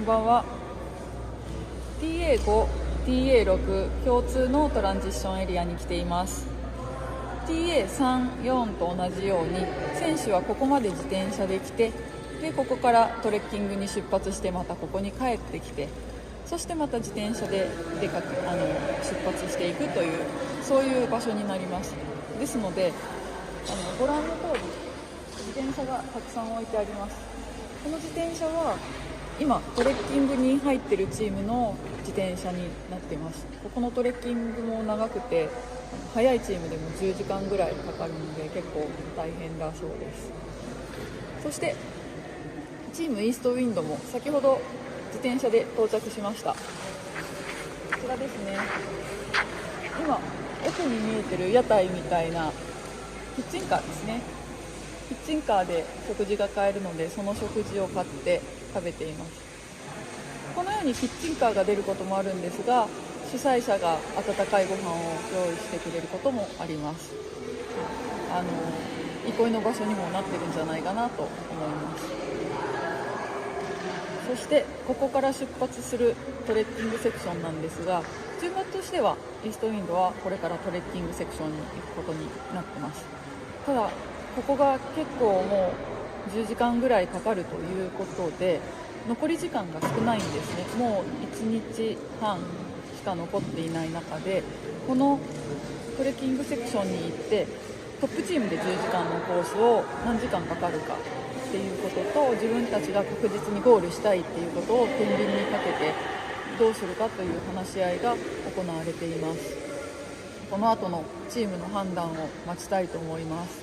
んばんは。 TA5、TA6 共通のトランジッションエリアに来ています。 TA3、4と同じように選手はここまで自転車で来て、でここからトレッキングに出発して、またここに帰ってきて、そしてまた自転車で出発していくという、そういう場所になります。ですのでご覧の通り自転車がたくさん置いてあります。この自転車は今トレッキングに入っているチームの自転車になっています。ここのトレッキングも長くて、早いチームでも10時間ぐらいかかるので結構大変だそうです。そしてチームイーストウィンドも先ほど自転車で到着しました。こちらですね。今奥に見えてる屋台みたいなキッチンカーですね。キッチンカーで食事が買えるので、その食事を買って食べています。このようにキッチンカーが出ることもあるんですが、主催者が温かいご飯を用意してくれることもあります。憩いの場所にもなってるんじゃないかなと思います。そしてここから出発するトレッキングセクションなんですが、順番としてはイーストウィンドはこれからトレッキングセクションに行くことになってます。ただここが結構もう10時間ぐらいかかるということで、残り時間が少ないんですね。もう1日半しか残っていない中で、このトレッキングセクションに行ってトップチームで10時間のコースを何時間かかるかっていうことと、自分たちが確実にゴールしたいっていうことを天秤にかけてどうするかという話し合いが行われています。この後のチームの判断を待ちたいと思います。